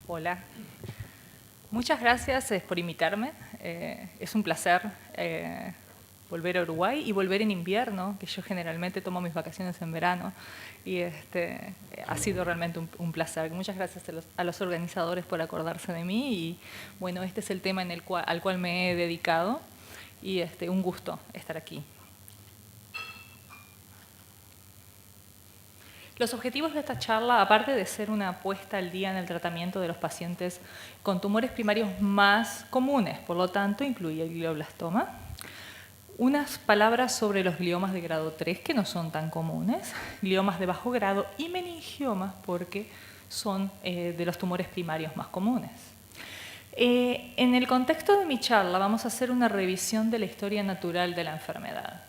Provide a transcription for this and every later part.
Hola, muchas gracias por invitarme. Es un placer volver a Uruguay y volver en invierno, que yo generalmente tomo mis vacaciones en verano. Y ha sido realmente un placer. Muchas gracias a los organizadores por acordarse de mí. Y bueno, este es el tema al cual me he dedicado. Y un gusto estar aquí. Los objetivos de esta charla, aparte de ser una puesta al día en el tratamiento de los pacientes con tumores primarios más comunes, por lo tanto, incluye el glioblastoma, unas palabras sobre los gliomas de grado 3, que no son tan comunes, gliomas de bajo grado y meningiomas, porque son de los tumores primarios más comunes. En el contexto de mi charla vamos a hacer una revisión de la historia natural de la enfermedad.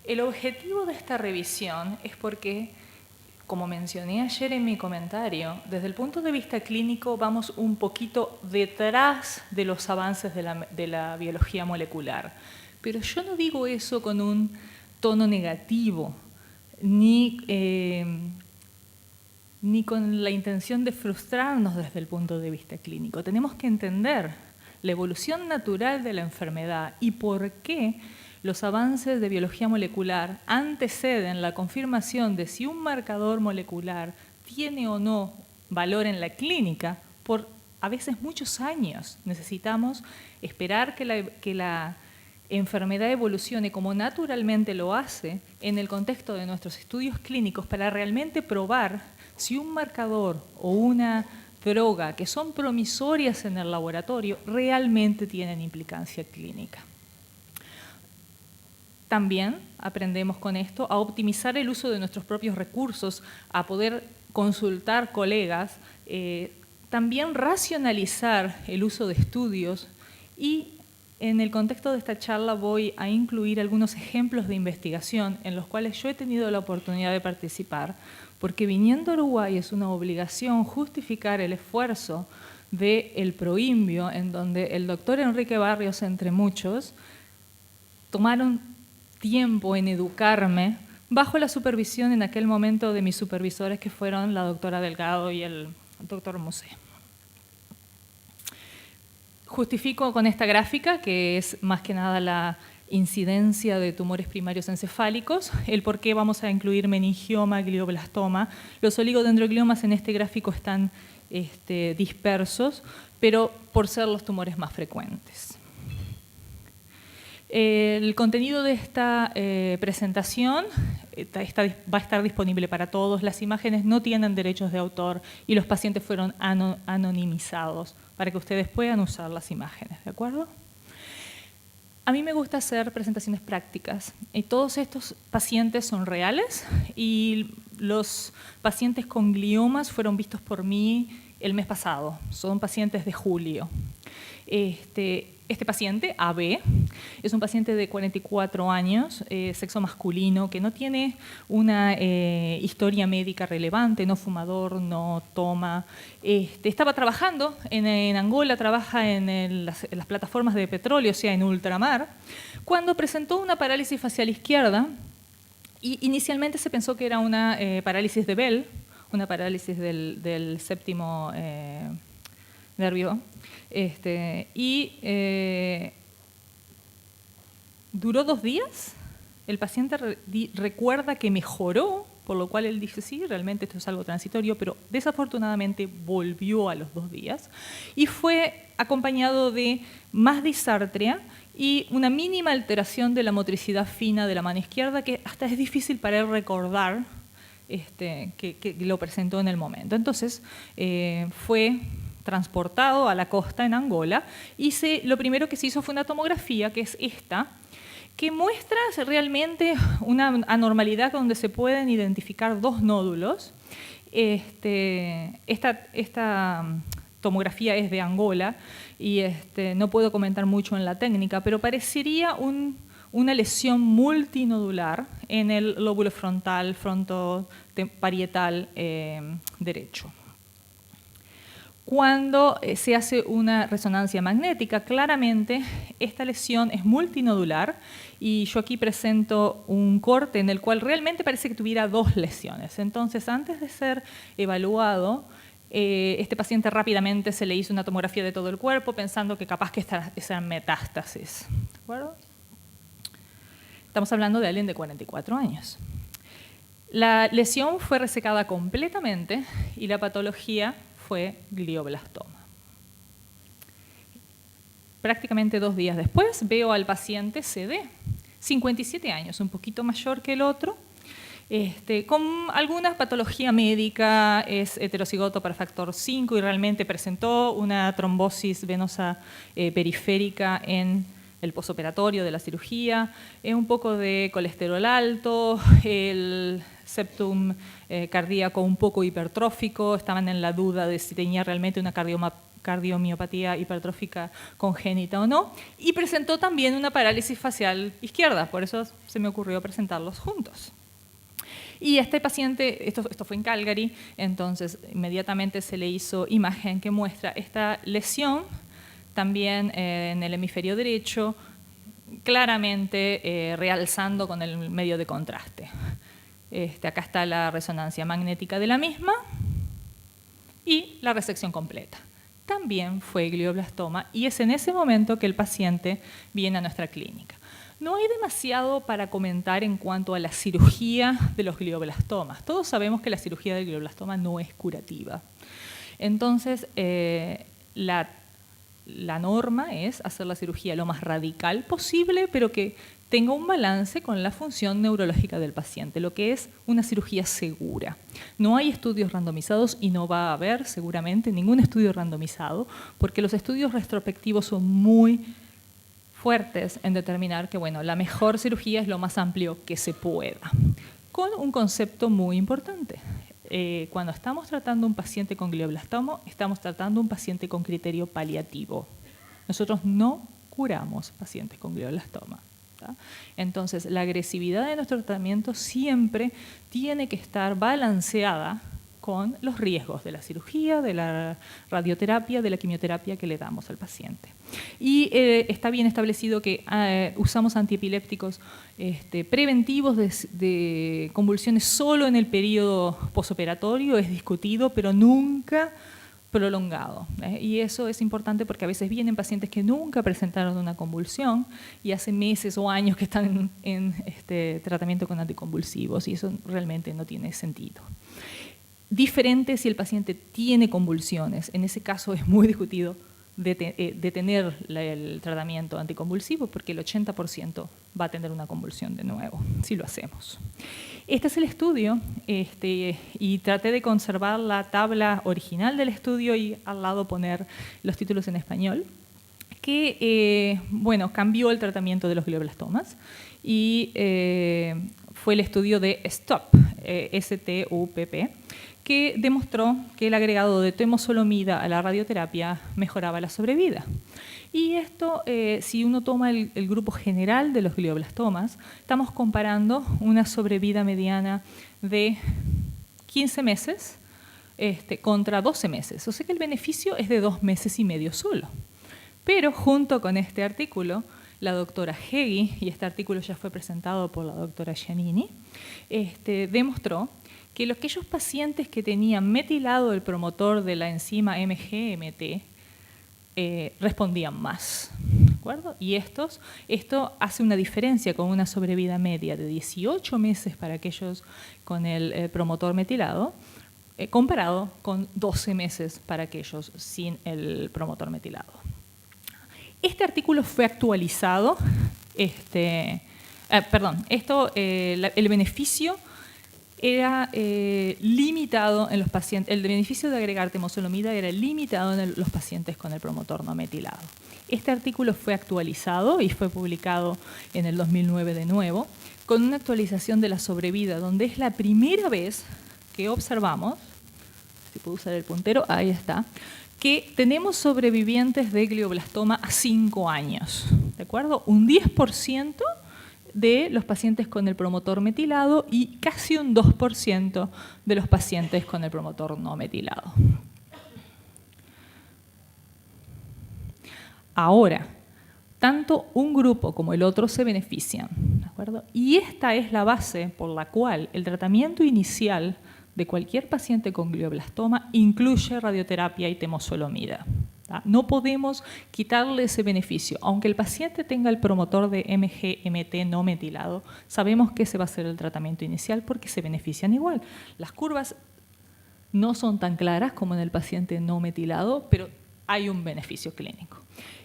El objetivo de esta revisión es porque, como mencioné ayer en mi comentario, desde el punto de vista clínico vamos un poquito detrás de los avances de la biología molecular. Pero yo no digo eso con un tono negativo, ni con la intención de frustrarnos desde el punto de vista clínico. Tenemos que entender la evolución natural de la enfermedad y por qué los avances de biología molecular anteceden la confirmación de si un marcador molecular tiene o no valor en la clínica por a veces muchos años. Necesitamos esperar que la enfermedad evolucione como naturalmente lo hace en el contexto de nuestros estudios clínicos para realmente probar si un marcador o una droga que son promisorias en el laboratorio realmente tienen implicancia clínica. También aprendemos con esto a optimizar el uso de nuestros propios recursos, a poder consultar colegas, también racionalizar el uso de estudios y en el contexto de esta charla voy a incluir algunos ejemplos de investigación en los cuales yo he tenido la oportunidad de participar, porque viniendo a Uruguay es una obligación justificar el esfuerzo del Proimbio, en donde el doctor Enrique Barrios, entre muchos, tomaron tiempo en educarme bajo la supervisión en aquel momento de mis supervisores, que fueron la doctora Delgado y el doctor Musé. Justifico con esta gráfica, que es más que nada la incidencia de tumores primarios encefálicos, el por qué vamos a incluir meningioma, glioblastoma. Los oligodendrogliomas en este gráfico están dispersos, pero por ser los tumores más frecuentes. El contenido de esta presentación va a estar disponible para todos. Las imágenes no tienen derechos de autor y los pacientes fueron anonimizados para que ustedes puedan usar las imágenes, ¿de acuerdo? A mí me gusta hacer presentaciones prácticas. Todos estos pacientes son reales y los pacientes con gliomas fueron vistos por mí el mes pasado. Son pacientes de julio. Este paciente, AB, es un paciente de 44 años, sexo masculino, que no tiene una historia médica relevante, no fumador, no toma. Estaba trabajando en Angola, trabaja en las plataformas de petróleo, o sea, en ultramar, cuando presentó una parálisis facial izquierda y inicialmente se pensó que era una parálisis de Bell, una parálisis del séptimo nervio. Duró 2 días, el paciente recuerda que mejoró, por lo cual él dice, sí, realmente esto es algo transitorio, pero desafortunadamente volvió a los 2 días y fue acompañado de más disartria y una mínima alteración de la motricidad fina de la mano izquierda, que hasta es difícil para él recordar que lo presentó en el momento. Entonces, fue transportado a la costa en Angola y lo primero que se hizo fue una tomografía, que es esta, que muestra realmente una anormalidad donde se pueden identificar 2 nódulos. Esta tomografía es de Angola y no puedo comentar mucho en la técnica, pero parecería una lesión multinodular en el lóbulo frontal, frontoparietal derecho. Cuando se hace una resonancia magnética, claramente esta lesión es multinodular y yo aquí presento un corte en el cual realmente parece que tuviera 2 lesiones. Entonces, antes de ser evaluado, Este paciente rápidamente se le hizo una tomografía de todo el cuerpo pensando que capaz que estas eran metástasis. ¿De acuerdo? Estamos hablando de alguien de 44 años. La lesión fue resecada completamente y la patología fue glioblastoma. Prácticamente 2 días después veo al paciente CD, 57 años, un poquito mayor que el otro, con alguna patología médica, es heterocigoto para factor 5 y realmente presentó una trombosis venosa periférica en el posoperatorio de la cirugía, un poco de colesterol alto, el septum cardíaco un poco hipertrófico, estaban en la duda de si tenía realmente una cardiomiopatía hipertrófica congénita o no, y presentó también una parálisis facial izquierda, por eso se me ocurrió presentarlos juntos. Y este paciente, esto fue en Calgary, entonces inmediatamente se le hizo imagen que muestra esta lesión, también en el hemisferio derecho, claramente realzando con el medio de contraste. Acá está la resonancia magnética de la misma y la resección completa. También fue glioblastoma y es en ese momento que el paciente viene a nuestra clínica. No hay demasiado para comentar en cuanto a la cirugía de los glioblastomas. Todos sabemos que la cirugía del glioblastoma no es curativa. Entonces, la norma es hacer la cirugía lo más radical posible, pero que tenga un balance con la función neurológica del paciente, lo que es una cirugía segura. No hay estudios randomizados y no va a haber seguramente ningún estudio randomizado, porque los estudios retrospectivos son muy fuertes en determinar que la mejor cirugía es lo más amplio que se pueda, con un concepto muy importante. Cuando estamos tratando un paciente con glioblastoma, estamos tratando un paciente con criterio paliativo. Nosotros no curamos pacientes con glioblastoma. Entonces, la agresividad de nuestro tratamiento siempre tiene que estar balanceada con los riesgos de la cirugía, de la radioterapia, de la quimioterapia que le damos al paciente. Y está bien establecido que usamos antiepilépticos preventivos de convulsiones solo en el periodo posoperatorio, es discutido, pero nunca prolongado. Y eso es importante porque a veces vienen pacientes que nunca presentaron una convulsión y hace meses o años que están en tratamiento con anticonvulsivos y eso realmente no tiene sentido. Diferente si el paciente tiene convulsiones, en ese caso es muy discutido detener el tratamiento anticonvulsivo porque el 80% va a tener una convulsión de nuevo, si lo hacemos. Este es el estudio y traté de conservar la tabla original del estudio y al lado poner los títulos en español, que cambió el tratamiento de los glioblastomas y fue el estudio de STUP, S-T-U-P-P, que demostró que el agregado de temozolomida a la radioterapia mejoraba la sobrevida. Y esto, si uno toma el grupo general de los glioblastomas, estamos comparando una sobrevida mediana de 15 meses contra 12 meses. O sea que el beneficio es de 2 meses y medio solo. Pero junto con este artículo, la doctora Hegyi, y este artículo ya fue presentado por la doctora Giannini, demostró que aquellos pacientes que tenían metilado el promotor de la enzima MGMT respondían más. ¿De acuerdo? Y esto hace una diferencia con una sobrevida media de 18 meses para aquellos con el promotor metilado, comparado con 12 meses para aquellos sin el promotor metilado. Este artículo fue actualizado, el beneficio era limitado en los pacientes, el beneficio de agregar temozolomida era limitado en los pacientes con el promotor no metilado. Este artículo fue actualizado y fue publicado en el 2009 de nuevo, con una actualización de la sobrevida, donde es la primera vez que observamos, si puedo usar el puntero, ahí está, que tenemos sobrevivientes de glioblastoma a 5 años, ¿de acuerdo? Un 10% de los pacientes con el promotor metilado y casi un 2% de los pacientes con el promotor no metilado. Ahora, tanto un grupo como el otro se benefician, ¿de acuerdo? Y esta es la base por la cual el tratamiento inicial de cualquier paciente con glioblastoma incluye radioterapia y temozolomida. No podemos quitarle ese beneficio. Aunque el paciente tenga el promotor de MGMT no metilado, sabemos que ese va a ser el tratamiento inicial porque se benefician igual. Las curvas no son tan claras como en el paciente no metilado, pero hay un beneficio clínico.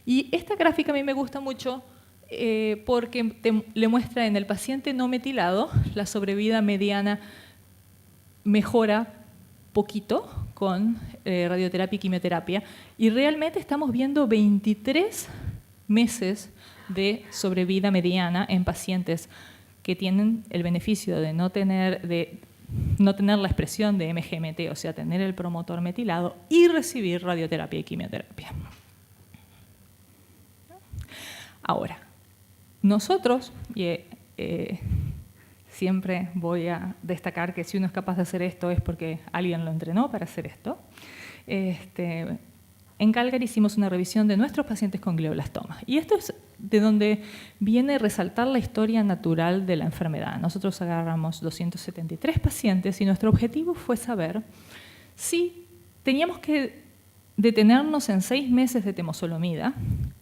Y esta gráfica a mí me gusta mucho porque le muestra en el paciente no metilado la sobrevida mediana mejora poquito con radioterapia y quimioterapia, y realmente estamos viendo 23 meses de sobrevida mediana en pacientes que tienen el beneficio de no tener la expresión de MGMT, o sea, tener el promotor metilado y recibir radioterapia y quimioterapia. Ahora, nosotros, siempre voy a destacar que si uno es capaz de hacer esto es porque alguien lo entrenó para hacer esto. En Calgary hicimos una revisión de nuestros pacientes con glioblastoma. Y esto es de donde viene a resaltar la historia natural de la enfermedad. Nosotros agarramos 273 pacientes y nuestro objetivo fue saber si teníamos que detenernos en 6 meses de temozolomida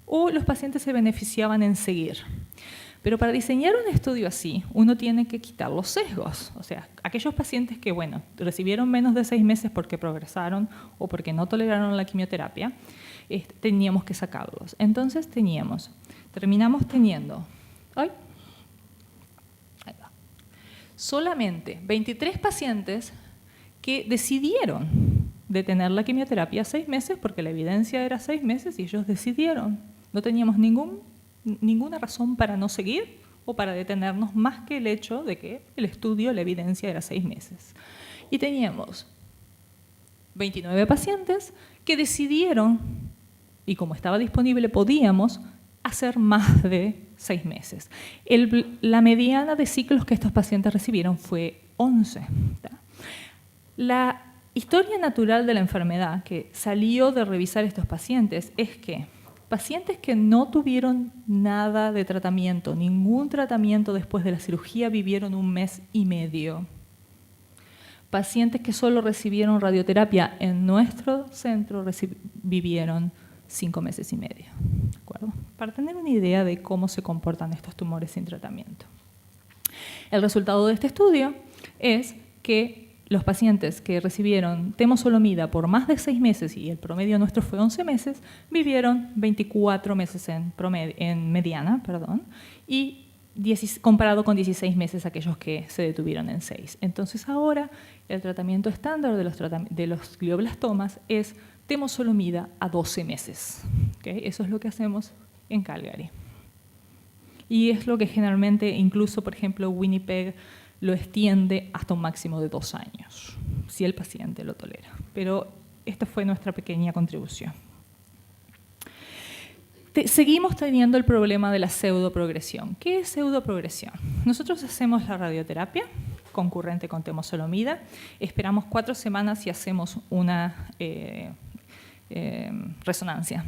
o los pacientes se beneficiaban en seguir. Pero para diseñar un estudio así, uno tiene que quitar los sesgos. O sea, aquellos pacientes que, bueno, recibieron menos de 6 meses porque progresaron o porque no toleraron la quimioterapia, teníamos que sacarlos. Entonces terminamos teniendo, solamente 23 pacientes que decidieron detener la quimioterapia 6 meses porque la evidencia era 6 meses y ellos decidieron. No teníamos ninguna razón para no seguir o para detenernos más que el hecho de que el estudio, la evidencia era 6 meses. Y teníamos 29 pacientes que decidieron, y como estaba disponible podíamos, hacer más de 6 meses. La mediana de ciclos que estos pacientes recibieron fue 11. La historia natural de la enfermedad que salió de revisar estos pacientes es que pacientes que no tuvieron nada de tratamiento, ningún tratamiento después de la cirugía, vivieron 1 mes y medio. Pacientes que solo recibieron radioterapia en nuestro centro vivieron 5 meses y medio. ¿De acuerdo? Para tener una idea de cómo se comportan estos tumores sin tratamiento. El resultado de este estudio es que los pacientes que recibieron temozolomida por más de 6 meses, y el promedio nuestro fue 11 meses, vivieron 24 meses en mediana, y comparado con 16 meses aquellos que se detuvieron en 6. Entonces ahora el tratamiento estándar de los glioblastomas es temozolomida a 12 meses. ¿Okay? Eso es lo que hacemos en Calgary. Y es lo que generalmente, incluso por ejemplo Winnipeg, lo extiende hasta un máximo de 2 años, si el paciente lo tolera. Pero esta fue nuestra pequeña contribución. Seguimos teniendo el problema de la pseudoprogresión. ¿Qué es pseudoprogresión? Nosotros hacemos la radioterapia concurrente con temozolomida, esperamos 4 semanas y hacemos una resonancia.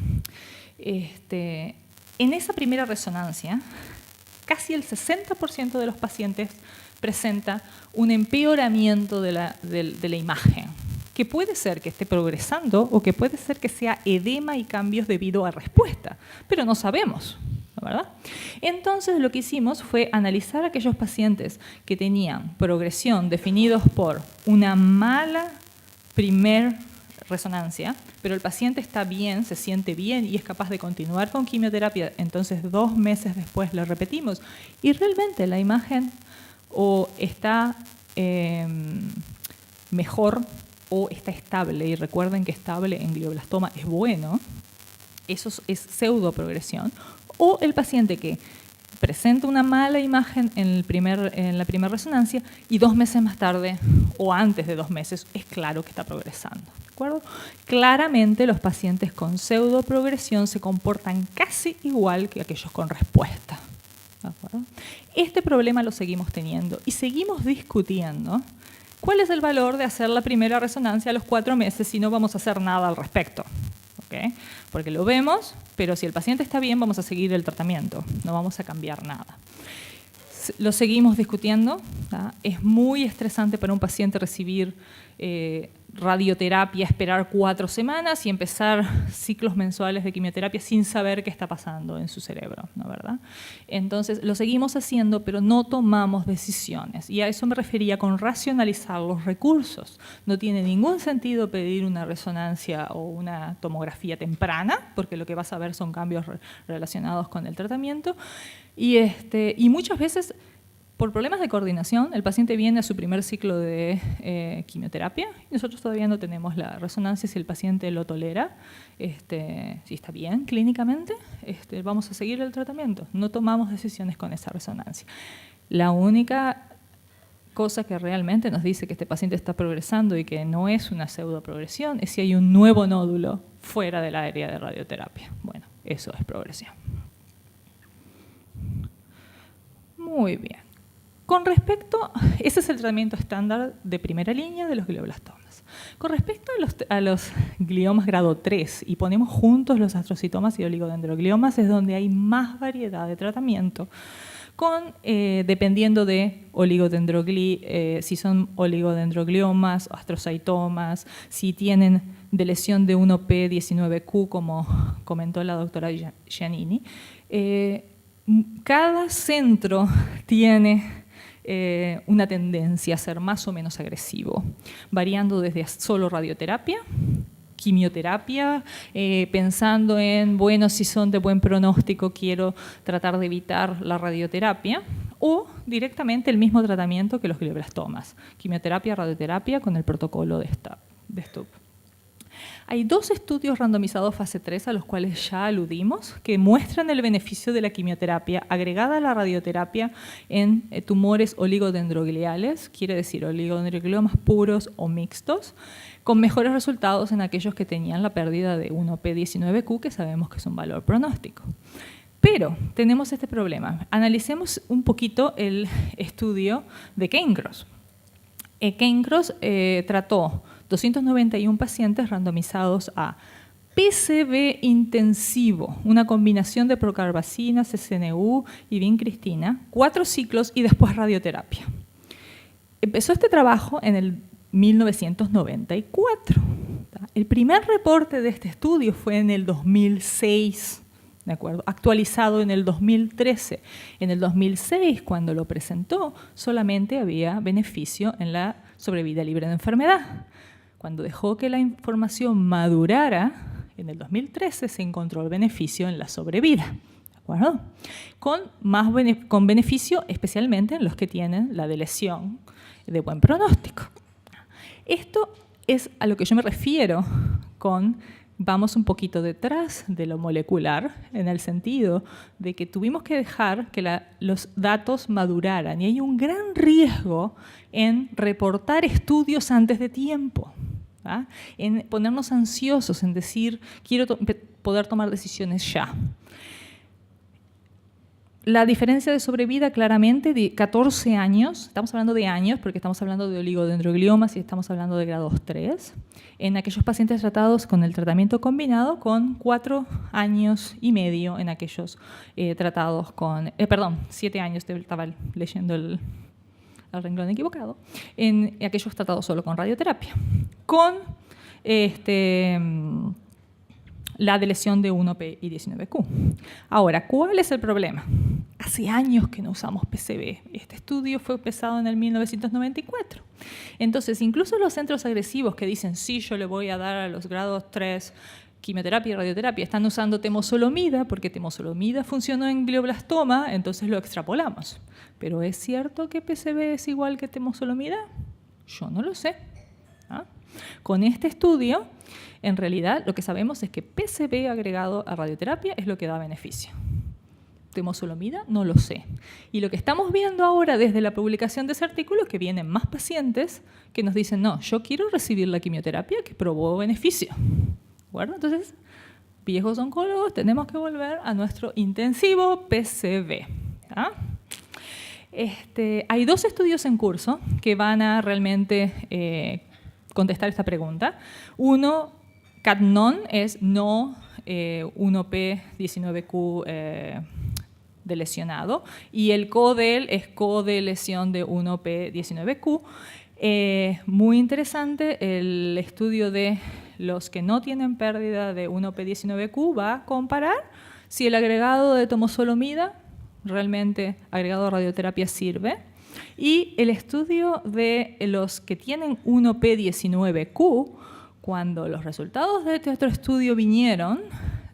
En esa primera resonancia, casi el 60% de los pacientes presenta un empeoramiento de la imagen, que puede ser que esté progresando o que puede ser que sea edema y cambios debido a respuesta, pero no sabemos, ¿verdad? Entonces lo que hicimos fue analizar a aquellos pacientes que tenían progresión definidos por una mala primer resonancia, pero el paciente está bien, se siente bien y es capaz de continuar con quimioterapia, entonces 2 meses después lo repetimos y realmente la imagen o está mejor o está estable, y recuerden que estable en glioblastoma es bueno, eso es pseudoprogresión, o el paciente que presenta una mala imagen en la primera resonancia y 2 meses más tarde o antes de 2 meses es claro que está progresando. ¿De acuerdo? Claramente los pacientes con pseudoprogresión se comportan casi igual que aquellos con respuesta. ¿De acuerdo? Este problema lo seguimos teniendo y seguimos discutiendo cuál es el valor de hacer la primera resonancia a los 4 meses si no vamos a hacer nada al respecto. ¿Okay? Porque lo vemos, pero si el paciente está bien, vamos a seguir el tratamiento, no vamos a cambiar nada. lo seguimos discutiendo. Es muy estresante para un paciente recibir radioterapia, esperar 4 semanas y empezar ciclos mensuales de quimioterapia sin saber qué está pasando en su cerebro, ¿no, verdad? Entonces, lo seguimos haciendo, pero no tomamos decisiones. Y a eso me refería con racionalizar los recursos. No tiene ningún sentido pedir una resonancia o una tomografía temprana, porque lo que vas a ver son cambios relacionados con el tratamiento. Y muchas veces, por problemas de coordinación, el paciente viene a su primer ciclo de quimioterapia y nosotros todavía no tenemos la resonancia si el paciente lo tolera, si está bien clínicamente, vamos a seguir el tratamiento. No tomamos decisiones con esa resonancia. La única cosa que realmente nos dice que este paciente está progresando y que no es una pseudoprogresión es si hay un nuevo nódulo fuera del área de radioterapia. Bueno, eso es progresión. Muy bien. Con respecto, ese es el tratamiento estándar de primera línea de los glioblastomas. Con respecto a los gliomas grado 3, y ponemos juntos los astrocitomas y oligodendrogliomas, es donde hay más variedad de tratamiento, dependiendo de si son oligodendrogliomas, astrocytomas, si tienen de lesión de 1P19Q, como comentó la doctora Giannini. Cada centro tiene una tendencia a ser más o menos agresivo, variando desde solo radioterapia, quimioterapia, pensando en, bueno, si son de buen pronóstico, quiero tratar de evitar la radioterapia, o directamente el mismo tratamiento que los glioblastomas, quimioterapia, radioterapia con el protocolo de Stupp. Hay 2 estudios randomizados fase 3 a los cuales ya aludimos que muestran el beneficio de la quimioterapia agregada a la radioterapia en tumores oligodendrogliales, quiere decir oligodendrogliomas puros o mixtos, con mejores resultados en aquellos que tenían la pérdida de 1P19Q, que sabemos que es un valor pronóstico. Pero tenemos este problema. Analicemos un poquito el estudio de Cairncross. Cairncross trató 291 pacientes randomizados a PCV intensivo, una combinación de procarbazina, CCNU y vincristina, 4 ciclos y después radioterapia. Empezó este trabajo en el 1994. El primer reporte de este estudio fue en el 2006, ¿de acuerdo? Actualizado en el 2013. En el 2006, cuando lo presentó, solamente había beneficio en la sobrevida libre de enfermedad. Cuando dejó que la información madurara, en el 2013 se encontró el beneficio en la sobrevida, ¿de acuerdo? Con beneficio especialmente en los que tienen la de lesión de buen pronóstico. Esto es a lo que yo me refiero con vamos un poquito detrás de lo molecular, en el sentido de que tuvimos que dejar que los datos maduraran y hay un gran riesgo en reportar estudios antes de tiempo, ¿verdad? En ponernos ansiosos, en decir, quiero poder tomar decisiones ya. La diferencia de sobrevida claramente de 14 años, estamos hablando de años porque estamos hablando de oligodendrogliomas y estamos hablando de grados 3, en aquellos pacientes tratados con el tratamiento combinado con 4 años y medio en aquellos tratados con, 7 años, estaba leyendo el renglón equivocado, en aquellos tratados solo con radioterapia, con la de lesión de 1P y 19Q. Ahora, ¿cuál es el problema? Hace años que no usamos PCV. Este estudio fue empezado en el 1994. Entonces, incluso los centros agresivos que dicen, sí, yo le voy a dar a los grados 3 quimioterapia y radioterapia, están usando temozolomida porque temozolomida funcionó en glioblastoma, entonces lo extrapolamos. ¿Pero es cierto que PCV es igual que temozolomida? Yo no lo sé. ¿Ah? Con este estudio, en realidad, lo que sabemos es que PCV agregado a radioterapia es lo que da beneficio. Temozolomida, no lo sé. Y lo que estamos viendo ahora desde la publicación de ese artículo es que vienen más pacientes que nos dicen, no, yo quiero recibir la quimioterapia que probó beneficio. ¿Bueno? Entonces, viejos oncólogos, tenemos que volver a nuestro intensivo PCV. ¿Ah? Hay 2 estudios en curso que van a realmente contestar esta pregunta. Uno, CATNON, es no 1P19Q de lesionado, y el co-del es co-de-lesión de 1P19Q. Muy interesante, el estudio de los que no tienen pérdida de 1P19Q va a comparar si el agregado de tomosolomida, realmente agregado a radioterapia, sirve. Y el estudio de los que tienen 1P19Q, cuando los resultados de este otro estudio vinieron,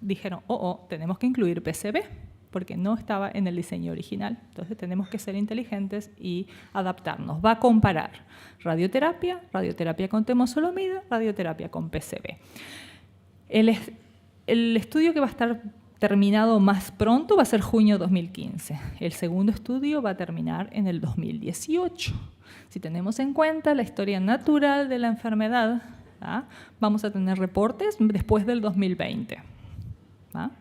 dijeron, tenemos que incluir PCB, porque no estaba en el diseño original. Entonces tenemos que ser inteligentes y adaptarnos. Va a comparar radioterapia, radioterapia con temozolomida, radioterapia con PCB. El estudio que va a estar terminado más pronto va a ser junio 2015. El segundo estudio va a terminar en el 2018. Si tenemos en cuenta la historia natural de la enfermedad, ¿ah? Vamos a tener reportes después del 2020. ¿Ah?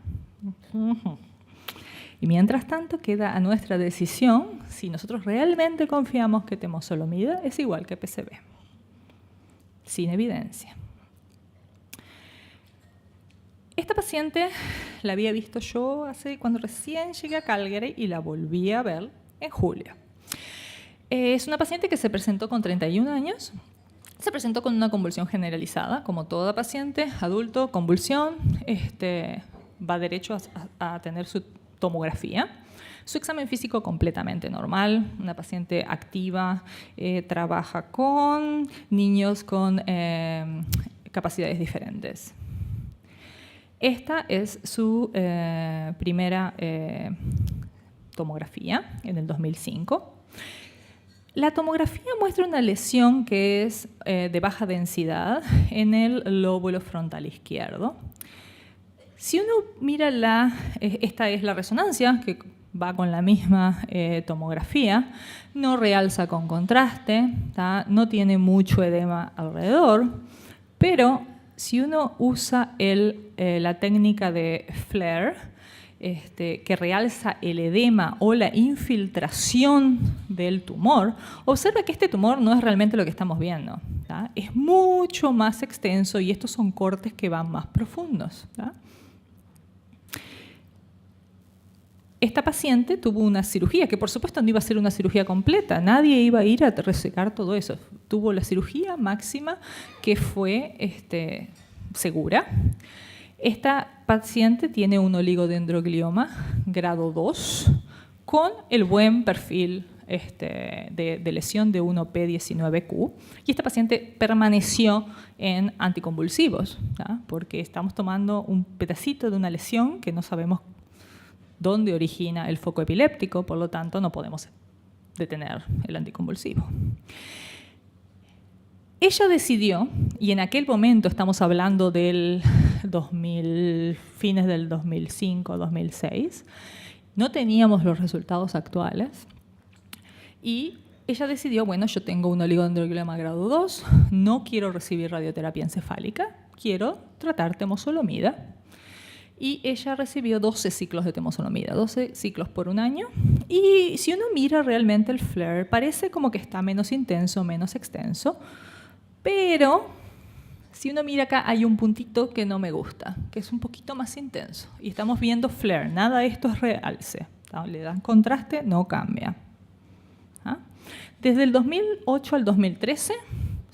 Y mientras tanto queda a nuestra decisión si nosotros realmente confiamos que temozolomida es igual que PCB, sin evidencia. Esta paciente la había visto yo cuando recién llegué a Calgary y la volví a ver en julio. Es una paciente que se presentó con 31 años. Se presentó con una convulsión generalizada, como toda paciente, adulto, convulsión, va derecho a tener su tomografía. Su examen físico completamente normal, una paciente activa, trabaja con niños con capacidades diferentes. Esta es su primera tomografía en el 2005. La tomografía muestra una lesión que es de baja densidad en el lóbulo frontal izquierdo. Si uno mira esta es la resonancia, que va con la misma tomografía, no realza con contraste, ¿tá? No tiene mucho edema alrededor, pero si uno usa la técnica de FLAIR, que realza el edema o la infiltración del tumor, observa que este tumor no es realmente lo que estamos viendo, ¿tá? Es mucho más extenso y estos son cortes que van más profundos, ¿tá? Esta paciente tuvo una cirugía, que por supuesto no iba a ser una cirugía completa, nadie iba a ir a resecar todo eso. Tuvo la cirugía máxima que fue segura. Esta paciente tiene un oligodendroglioma grado 2 con el buen perfil de lesión de 1P19Q. Y esta paciente permaneció en anticonvulsivos, ¿tá? Porque estamos tomando un pedacito de una lesión que no sabemos dónde origina el foco epiléptico, por lo tanto no podemos detener el anticonvulsivo. Ella decidió, y en aquel momento estamos hablando del fines del 2005, 2006, no teníamos los resultados actuales, y ella decidió, bueno, yo tengo un oligodendroglioma grado 2, no quiero recibir radioterapia encefálica, quiero tratar temozolomida. Y ella recibió 12 ciclos de temozolomida, 12 ciclos por un año. Y si uno mira realmente el FLAIR, parece como que está menos intenso, menos extenso. Pero si uno mira acá, hay un puntito que no me gusta, que es un poquito más intenso. Y estamos viendo FLAIR, nada de esto es realce. Le dan contraste, no cambia. ¿Ah? Desde el 2008 al 2013,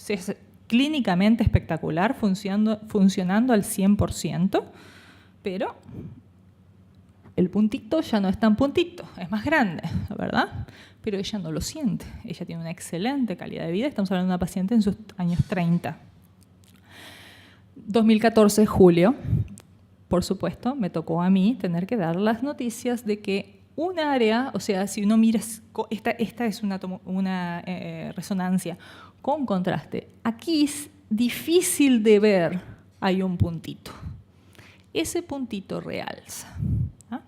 es clínicamente espectacular, funcionando al 100%. Pero el puntito ya no es tan puntito, es más grande, ¿verdad? Pero ella no lo siente. Ella tiene una excelente calidad de vida. Estamos hablando de una paciente en sus años 30. 2014, julio, por supuesto, me tocó a mí tener que dar las noticias de que un área, o sea, si uno mira, esta es una resonancia con contraste. Aquí es difícil de ver, hay un puntito. Ese puntito realza. ¿Ah?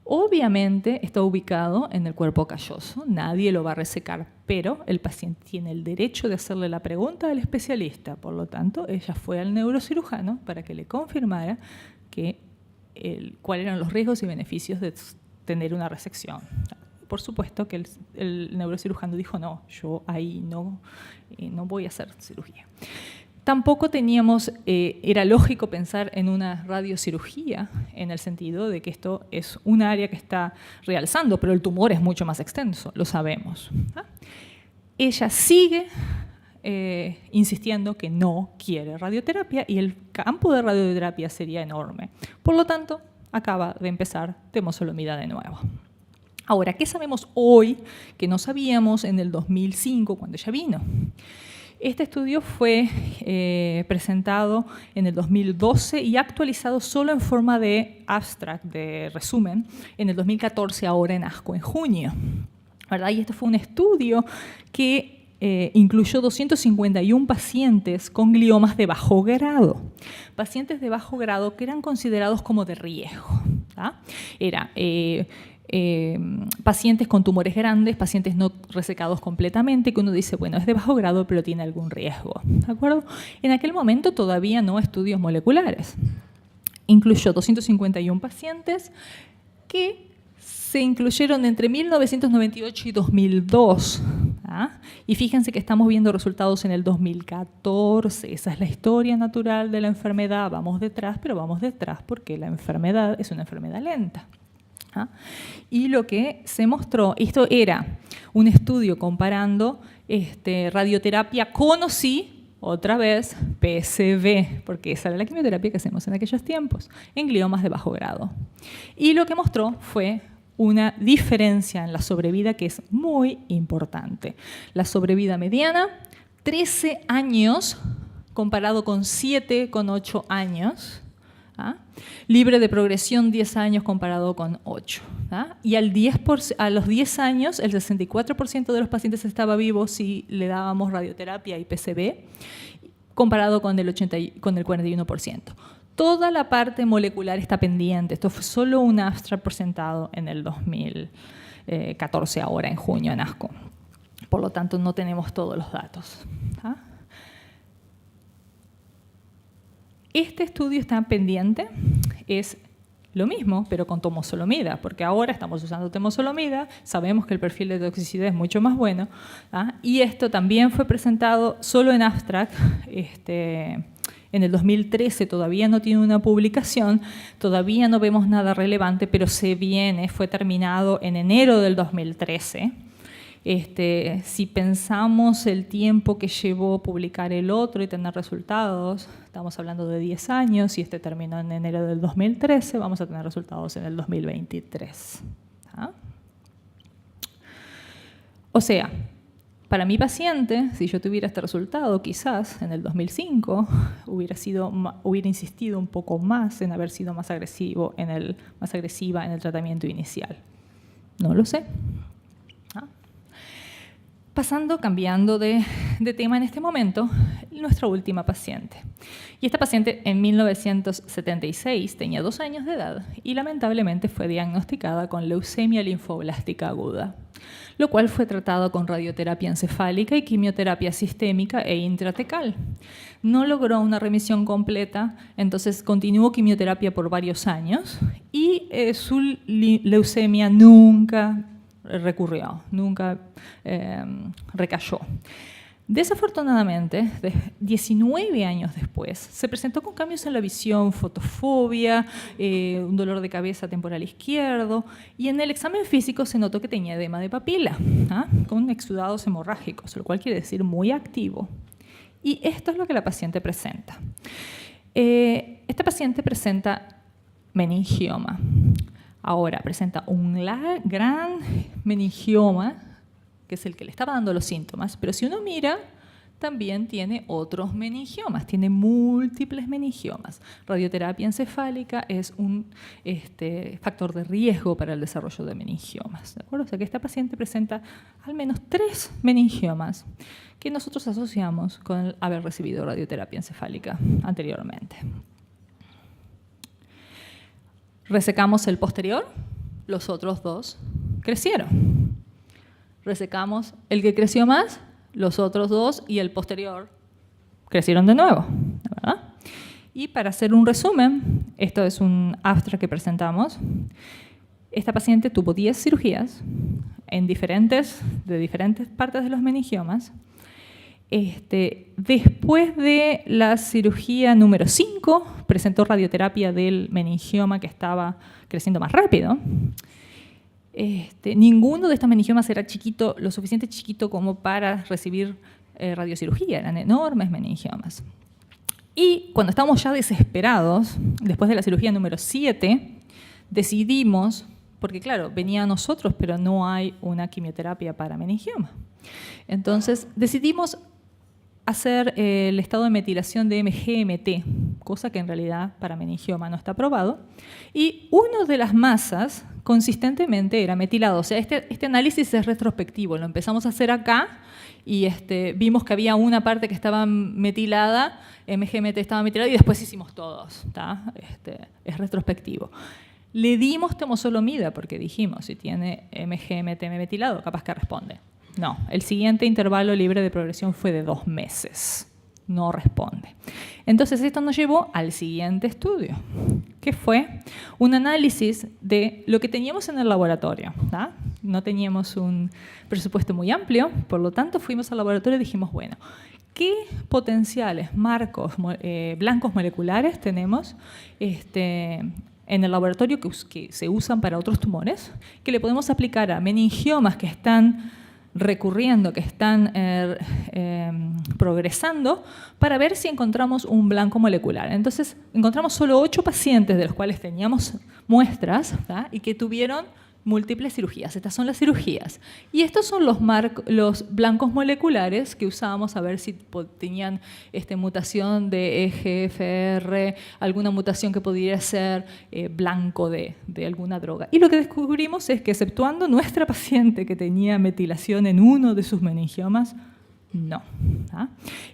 Obviamente está ubicado en el cuerpo calloso, nadie lo va a resecar, pero el paciente tiene el derecho de hacerle la pregunta al especialista. Por lo tanto, ella fue al neurocirujano para que le confirmara cuáles eran los riesgos y beneficios de tener una resección. Por supuesto que el neurocirujano dijo, no, yo ahí no voy a hacer cirugía. Tampoco teníamos, era lógico pensar en una radiocirugía, en el sentido de que esto es un área que está realzando, pero el tumor es mucho más extenso, lo sabemos. Ella sigue insistiendo que no quiere radioterapia y el campo de radioterapia sería enorme. Por lo tanto, acaba de empezar temozolomida de nuevo. Ahora, ¿qué sabemos hoy que no sabíamos en el 2005 cuando ella vino? Este estudio fue presentado en el 2012 y actualizado solo en forma de abstract, de resumen, en el 2014, ahora en ASCO, en junio, ¿verdad? Y este fue un estudio que incluyó 251 pacientes con gliomas de bajo grado. Pacientes de bajo grado que eran considerados como de riesgo, ¿tá? Era pacientes con tumores grandes, pacientes no resecados completamente, que uno dice, bueno, es de bajo grado, pero tiene algún riesgo, ¿de acuerdo? En aquel momento todavía no estudios moleculares. Incluyó 251 pacientes que se incluyeron entre 1998 y 2002. ¿Ah? Y fíjense que estamos viendo resultados en el 2014. Esa es la historia natural de la enfermedad. Vamos detrás, pero vamos detrás porque la enfermedad es una enfermedad lenta. ¿Ah? Y lo que se mostró, esto era un estudio comparando radioterapia con o sí, otra vez, PSB, porque esa era la quimioterapia que hacemos en aquellos tiempos, en gliomas de bajo grado. Y lo que mostró fue una diferencia en la sobrevida que es muy importante. La sobrevida mediana, 13 años comparado con 7 con 8 años. ¿Ah? Libre de progresión 10 años comparado con 8. ¿Ah? Y a los 10 años el 64% de los pacientes estaba vivo si le dábamos radioterapia y PCB, comparado con el 41%. Toda la parte molecular está pendiente. Esto fue solo un abstract presentado en el 2014, ahora en junio en ASCO. Por lo tanto, no tenemos todos los datos. ¿Ah? Este estudio está pendiente, es lo mismo, pero con temozolomida, porque ahora estamos usando temozolomida, sabemos que el perfil de toxicidad es mucho más bueno, ¿ah? Y esto también fue presentado solo en abstract, en el 2013, todavía no tiene una publicación, todavía no vemos nada relevante, pero fue terminado en enero del 2013. Si pensamos el tiempo que llevó publicar el otro y tener resultados, estamos hablando de 10 años y terminó en enero del 2013, vamos a tener resultados en el 2023. ¿Ah? O sea, para mi paciente, si yo tuviera este resultado, quizás en el 2005 hubiera insistido un poco más en haber sido más agresiva en el tratamiento inicial. No lo sé. Cambiando de tema en este momento, nuestra última paciente. Y esta paciente en 1976 tenía 2 años de edad y lamentablemente fue diagnosticada con leucemia linfoblástica aguda, lo cual fue tratado con radioterapia encefálica y quimioterapia sistémica e intratecal. No logró una remisión completa, entonces continuó quimioterapia por varios años y su leucemia nunca recurrió, nunca recayó. Desafortunadamente, 19 años después, se presentó con cambios en la visión, fotofobia, un dolor de cabeza temporal izquierdo, y en el examen físico se notó que tenía edema de papila, con exudados hemorrágicos, lo cual quiere decir muy activo. Y esto es lo que la paciente presenta. Esta paciente presenta meningioma. Ahora presenta un gran meningioma, que es el que le estaba dando los síntomas, pero si uno mira, también tiene otros meningiomas, tiene múltiples meningiomas. Radioterapia encefálica es un factor de riesgo para el desarrollo de meningiomas, ¿de acuerdo? O sea que esta paciente presenta al menos 3 meningiomas que nosotros asociamos con el haber recibido radioterapia encefálica anteriormente. Resecamos el posterior, los otros 2 crecieron. Resecamos el que creció más, los otros 2 y el posterior crecieron de nuevo, ¿verdad? Y para hacer un resumen, esto es un abstract que presentamos. Esta paciente tuvo 10 cirugías de diferentes partes de los meningiomas Después de la cirugía número 5, presentó radioterapia del meningioma que estaba creciendo más rápido. Ninguno de estos meningiomas era chiquito, lo suficiente chiquito como para recibir radiocirugía, eran enormes meningiomas. Y cuando estábamos ya desesperados, después de la cirugía número 7, decidimos, porque claro, venía a nosotros, pero no hay una quimioterapia para meningioma. Entonces decidimos hacer el estado de metilación de MGMT, cosa que en realidad para meningioma no está aprobado, y una de las masas consistentemente era metilado. O sea, este análisis es retrospectivo, lo empezamos a hacer acá y vimos que había una parte que estaba metilada, MGMT estaba metilado y después hicimos todos. Es retrospectivo. Le dimos temozolomida porque dijimos, si tiene MGMT metilado, capaz que responde. No, el siguiente intervalo libre de progresión fue de 2 meses. No responde. Entonces, esto nos llevó al siguiente estudio, que fue un análisis de lo que teníamos en el laboratorio. No teníamos un presupuesto muy amplio, por lo tanto, fuimos al laboratorio y dijimos, bueno, ¿qué potenciales marcos blancos moleculares tenemos en el laboratorio que se usan para otros tumores, que le podemos aplicar a meningiomas que están recurriendo, que están progresando, para ver si encontramos un blanco molecular? Entonces, encontramos solo 8 pacientes de los cuales teníamos muestras, ¿tá? Y que tuvieron múltiples cirugías. Estas son las cirugías. Y estos son los blancos moleculares que usábamos a ver si tenían mutación de EGFR, alguna mutación que pudiera ser blanco de alguna droga. Y lo que descubrimos es que, exceptuando nuestra paciente que tenía metilación en uno de sus meningiomas, no.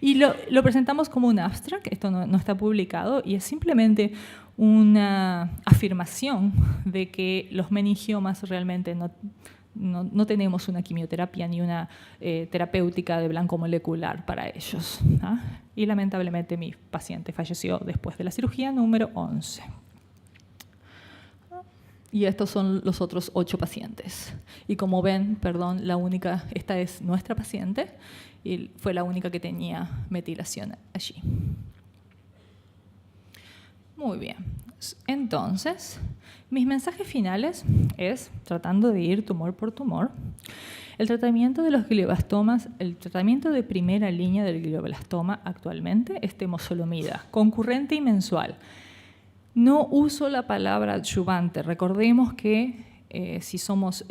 Y lo presentamos como un abstract, esto no está publicado, y es simplemente una afirmación de que los meningiomas realmente no tenemos una quimioterapia ni una terapéutica de blanco molecular para ellos. Y lamentablemente mi paciente falleció después de la cirugía número 11. Y estos son los otros 8 pacientes. Y como ven, esta es nuestra paciente y fue la única que tenía metilación allí. Muy bien. Entonces, mis mensajes finales es, tratando de ir tumor por tumor, el tratamiento de los glioblastomas, el tratamiento de primera línea del glioblastoma actualmente es temozolomida, concurrente y mensual. No uso la palabra adyuvante. Recordemos que, si somos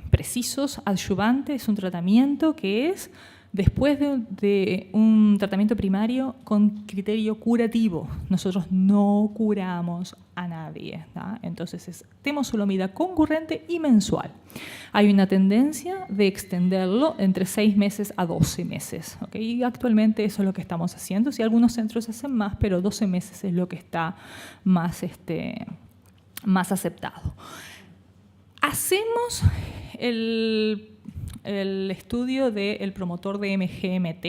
precisos, adyuvante es un tratamiento que es después de un tratamiento primario con criterio curativo. Nosotros no curamos a nadie, ¿tá? Entonces es temozolomida concurrente y mensual. Hay una tendencia de extenderlo entre 6 meses a 12 meses. ¿Okay? Y actualmente eso es lo que estamos haciendo. Sí, algunos centros hacen más, pero 12 meses es lo que está más aceptado. Hacemos el estudio del promotor de MGMT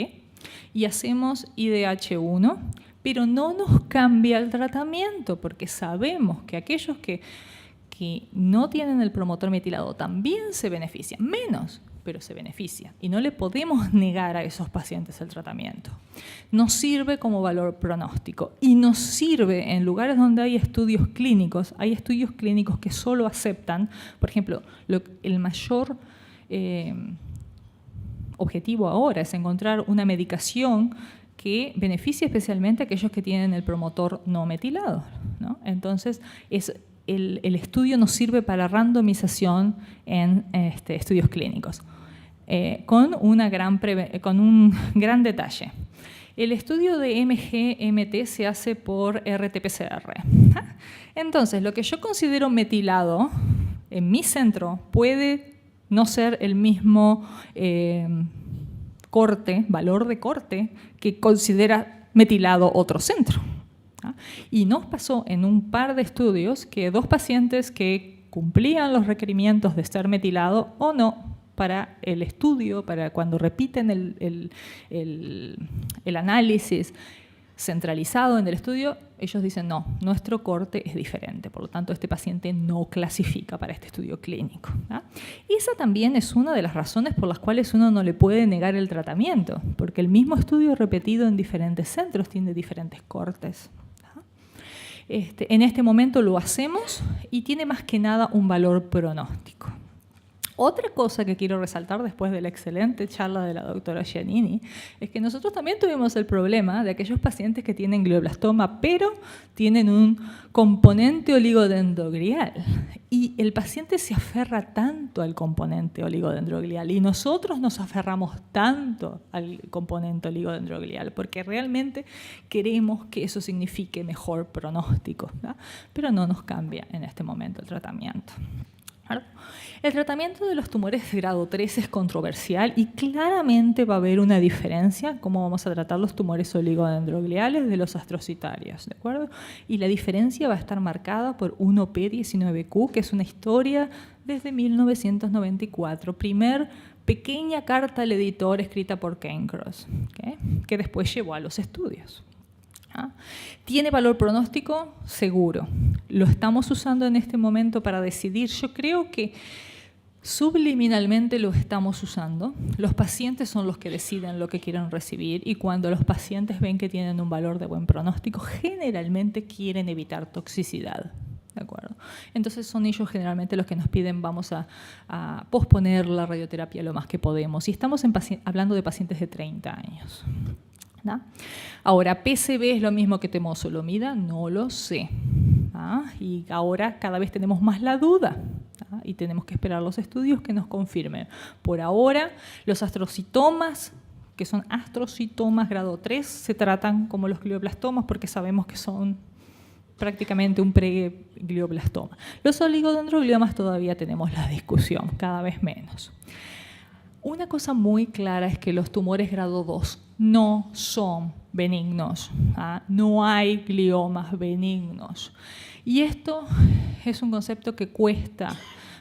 y hacemos IDH1, pero no nos cambia el tratamiento porque sabemos que aquellos que no tienen el promotor metilado también se benefician, menos, pero se benefician. Y no le podemos negar a esos pacientes el tratamiento. Nos sirve como valor pronóstico y nos sirve en lugares donde hay estudios clínicos que solo aceptan, por ejemplo, el mayor objetivo ahora es encontrar una medicación que beneficie especialmente a aquellos que tienen el promotor no metilado, ¿no? Entonces, el estudio nos sirve para randomización en estudios clínicos, con un gran detalle. El estudio de MGMT se hace por RT-PCR. Entonces, lo que yo considero metilado en mi centro puede no ser el mismo valor de corte que considera metilado otro centro. Y nos pasó en un par de estudios que 2 pacientes que cumplían los requerimientos de estar metilado o no para el estudio, para cuando repiten el análisis, centralizado en el estudio, ellos dicen no, nuestro corte es diferente, por lo tanto este paciente no clasifica para este estudio clínico. Y esa también es una de las razones por las cuales uno no le puede negar el tratamiento, porque el mismo estudio repetido en diferentes centros tiene diferentes cortes. En este momento lo hacemos y tiene más que nada un valor pronóstico. Otra cosa que quiero resaltar después de la excelente charla de la doctora Giannini es que nosotros también tuvimos el problema de aquellos pacientes que tienen glioblastoma, pero tienen un componente oligodendroglial. Y el paciente se aferra tanto al componente oligodendroglial y nosotros nos aferramos tanto al componente oligodendroglial porque realmente queremos que eso signifique mejor pronóstico, ¿no? Pero no nos cambia en este momento el tratamiento. El tratamiento de los tumores de grado 3 es controversial y claramente va a haber una diferencia cómo vamos a tratar los tumores oligodendrogliales de los astrocitarios, ¿de acuerdo? Y la diferencia va a estar marcada por 1P19Q, que es una historia desde 1994, primer pequeña carta al editor escrita por Cairncross, ¿okay? Que después llevó a los estudios. ¿Tiene valor pronóstico? Seguro. ¿Lo estamos usando en este momento para decidir? Yo creo que subliminalmente lo estamos usando. Los pacientes son los que deciden lo que quieren recibir y cuando los pacientes ven que tienen un valor de buen pronóstico, generalmente quieren evitar toxicidad. ¿De acuerdo? Entonces son ellos generalmente los que nos piden vamos a posponer la radioterapia lo más que podemos. Y estamos hablando de pacientes de 30 años. ¿No? Ahora, ¿PCB es lo mismo que temozolomida? No lo sé. ¿Ah? Y ahora cada vez tenemos más la duda. ¿Ah? Y tenemos que esperar los estudios que nos confirmen. Por ahora, los astrocitomas, que son astrocitomas grado 3, se tratan como los glioblastomas porque sabemos que son prácticamente un preglioblastoma. Los oligodendrogliomas todavía tenemos la discusión, cada vez menos. Una cosa muy clara es que los tumores grado 2 no son benignos. ¿Ah? No hay gliomas benignos. Y esto es un concepto que cuesta,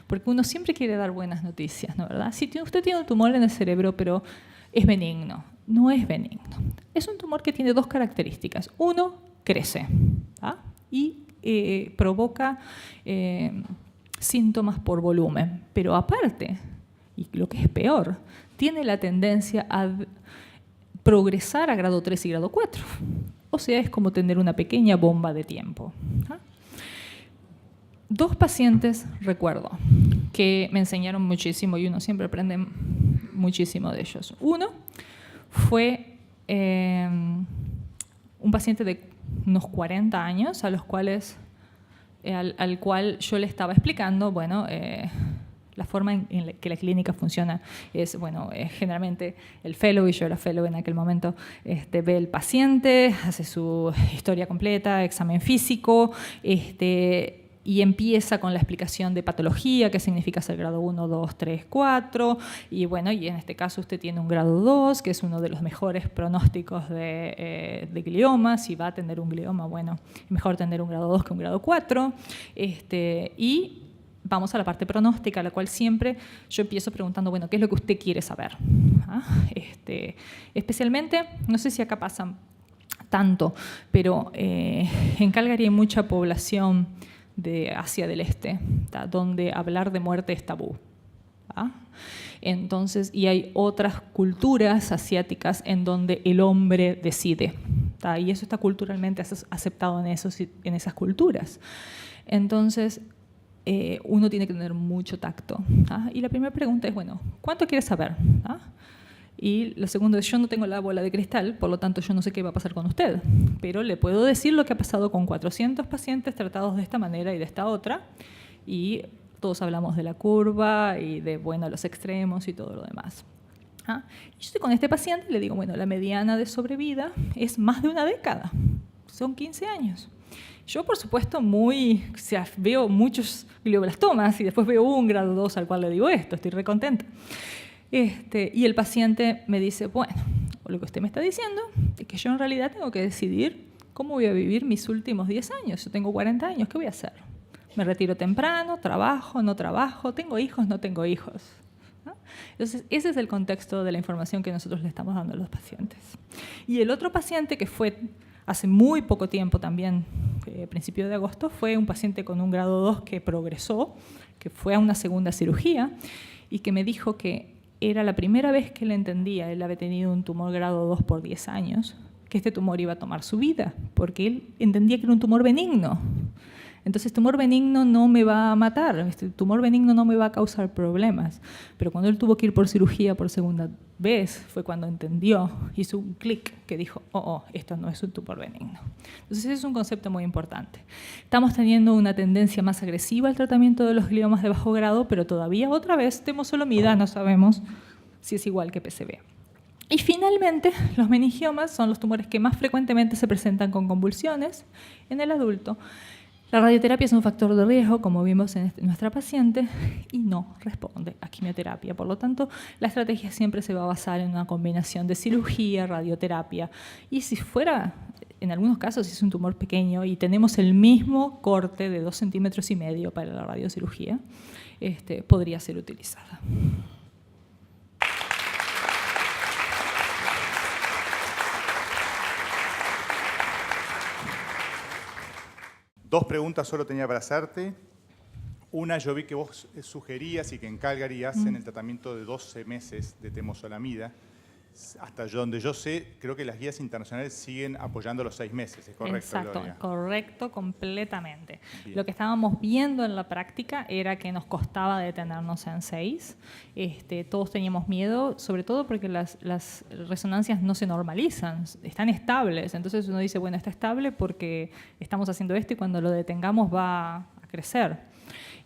porque uno siempre quiere dar buenas noticias, ¿no? ¿Verdad? Si usted tiene un tumor en el cerebro, pero es benigno. No es benigno. Es un tumor que tiene dos características. Uno, crece. ¿Ah? Y provoca síntomas por volumen. Pero aparte, y lo que es peor, tiene la tendencia a progresar a grado 3 y grado 4. O sea, es como tener una pequeña bomba de tiempo. ¿Ah? Dos pacientes, recuerdo, que me enseñaron muchísimo y uno siempre aprende muchísimo de ellos. Uno fue un paciente de unos 40 años al cual yo le estaba explicando, bueno, la forma en que la clínica funciona es, bueno, generalmente el fellow, y yo era fellow en aquel momento, ve el paciente, hace su historia completa, examen físico, y empieza con la explicación de patología, qué significa ser grado 1, 2, 3, 4, y bueno, y en este caso usted tiene un grado 2, que es uno de los mejores pronósticos de gliomas, si va a tener un glioma, bueno, es mejor tener un grado 2 que un grado 4, y vamos a la parte pronóstica, a la cual siempre yo empiezo preguntando, bueno, ¿qué es lo que usted quiere saber? ¿Ah? Especialmente, no sé si acá pasa tanto, pero en Calgary hay mucha población de Asia del Este, ¿tá? Donde hablar de muerte es tabú. ¿Ah? Entonces, y hay otras culturas asiáticas en donde el hombre decide, ¿tá? Y eso está culturalmente aceptado en esas culturas. Entonces, uno tiene que tener mucho tacto. ¿Ah? Y la primera pregunta es, bueno, ¿cuánto quieres saber? ¿Ah? Y lo segundo es, yo no tengo la bola de cristal, por lo tanto yo no sé qué va a pasar con usted, pero le puedo decir lo que ha pasado con 400 pacientes tratados de esta manera y de esta otra, y todos hablamos de la curva y de, bueno, los extremos y todo lo demás. ¿Ah? Y yo estoy con este paciente y le digo, bueno, la mediana de sobrevida es más de una década, son 15 años. Yo, por supuesto, veo muchos glioblastomas y después veo un grado 2 al cual le digo esto, estoy recontenta. Y el paciente me dice, bueno, lo que usted me está diciendo es que yo en realidad tengo que decidir cómo voy a vivir mis últimos 10 años. Yo tengo 40 años, ¿qué voy a hacer? ¿Me retiro temprano? ¿Trabajo? ¿No trabajo? ¿Tengo hijos? ¿No tengo hijos? ¿No? Entonces, ese es el contexto de la información que nosotros le estamos dando a los pacientes. Y el otro paciente que fue hace muy poco tiempo también, principio de agosto, fue un paciente con un grado 2 que progresó, que fue a una segunda cirugía y que me dijo que era la primera vez que él entendía, él había tenido un tumor grado 2 por 10 años, que este tumor iba a tomar su vida, porque él entendía que era un tumor benigno. Entonces, tumor benigno no me va a matar, este tumor benigno no me va a causar problemas. Pero cuando él tuvo que ir por cirugía por segunda vez, fue cuando entendió, hizo un clic que dijo, esto no es un tumor benigno. Entonces, ese es un concepto muy importante. Estamos teniendo una tendencia más agresiva al tratamiento de los gliomas de bajo grado, pero todavía otra vez temozolomida no sabemos si es igual que PCV. Y finalmente, los meningiomas son los tumores que más frecuentemente se presentan con convulsiones en el adulto. La radioterapia es un factor de riesgo, como vimos en nuestra paciente, y no responde a quimioterapia. Por lo tanto, la estrategia siempre se va a basar en una combinación de cirugía, radioterapia. Y si fuera, en algunos casos, si es un tumor pequeño y tenemos el mismo corte de 2,5 centímetros para la radiocirugía, podría ser utilizada. Dos preguntas solo tenía para hacerte. Una, yo vi que vos sugerías y que en Calgary hacen el tratamiento de 12 meses de temozolomida. Hasta donde yo sé, creo que las guías internacionales siguen apoyando los 6 meses, ¿es correcto, Exacto, Gloria? correcto, completamente. Bien. Lo que estábamos viendo en la práctica era que nos costaba detenernos en 6. Todos teníamos miedo, sobre todo porque las resonancias no se normalizan, están estables. Entonces uno dice, bueno, está estable porque estamos haciendo esto y cuando lo detengamos va a crecer.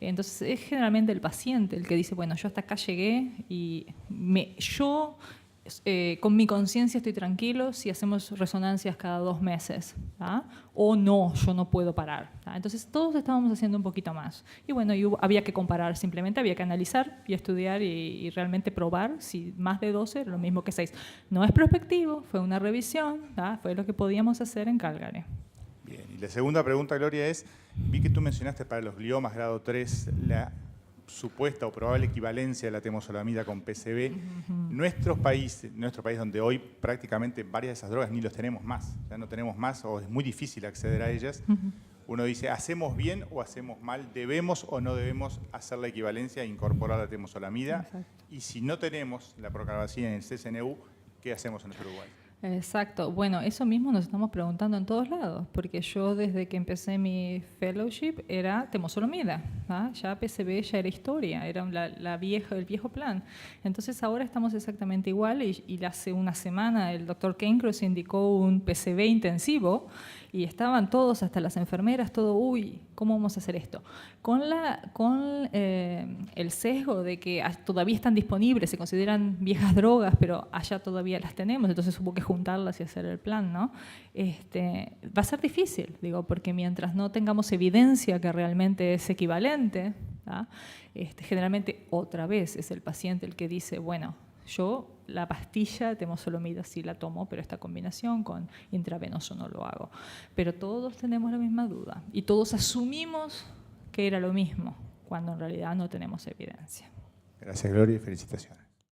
Entonces es generalmente el paciente el que dice, bueno, yo hasta acá llegué y con mi conciencia estoy tranquilo si hacemos resonancias cada 2 meses, ¿tá? O no, yo no puedo parar, ¿tá? Entonces todos estábamos haciendo un poquito más y bueno, había que comparar, simplemente había que analizar y estudiar y realmente probar si más de 12 era lo mismo que 6. No es prospectivo, fue una revisión, ¿tá? Fue lo que podíamos hacer en Calgary. Bien, y la segunda pregunta, Gloria, es, vi que tú mencionaste para los gliomas grado 3 la supuesta o probable equivalencia de la temozolomida con PCV. Nuestro país donde hoy prácticamente varias de esas drogas ni los tenemos más, ya no tenemos más o es muy difícil acceder a ellas. Uno dice, ¿hacemos bien o hacemos mal? ¿Debemos o no debemos hacer la equivalencia e incorporar la temozolomida? Exacto. Y si no tenemos la procarbazina en el CSNU, ¿qué hacemos en nuestro Uruguay? Exacto. Bueno, eso mismo nos estamos preguntando en todos lados, porque yo desde que empecé mi fellowship era temozolomida, ¿ah? Ya PCV ya era historia, era el viejo plan. Entonces ahora estamos exactamente igual y hace una semana el doctor Cancross indicó un PCV intensivo y estaban todos, hasta las enfermeras, todo, uy, ¿cómo vamos a hacer esto? Con el sesgo de que todavía están disponibles, se consideran viejas drogas, pero allá todavía las tenemos, entonces hubo que juntarlas y hacer el plan, ¿no? Va a ser difícil, digo, porque mientras no tengamos evidencia que realmente es equivalente, ¿tá? Generalmente otra vez es el paciente el que dice, bueno, yo la pastilla de temozolomida sí la tomo, pero esta combinación con intravenoso no lo hago. Pero todos tenemos la misma duda y todos asumimos que era lo mismo, cuando en realidad no tenemos evidencia. Gracias, Gloria, y felicitaciones.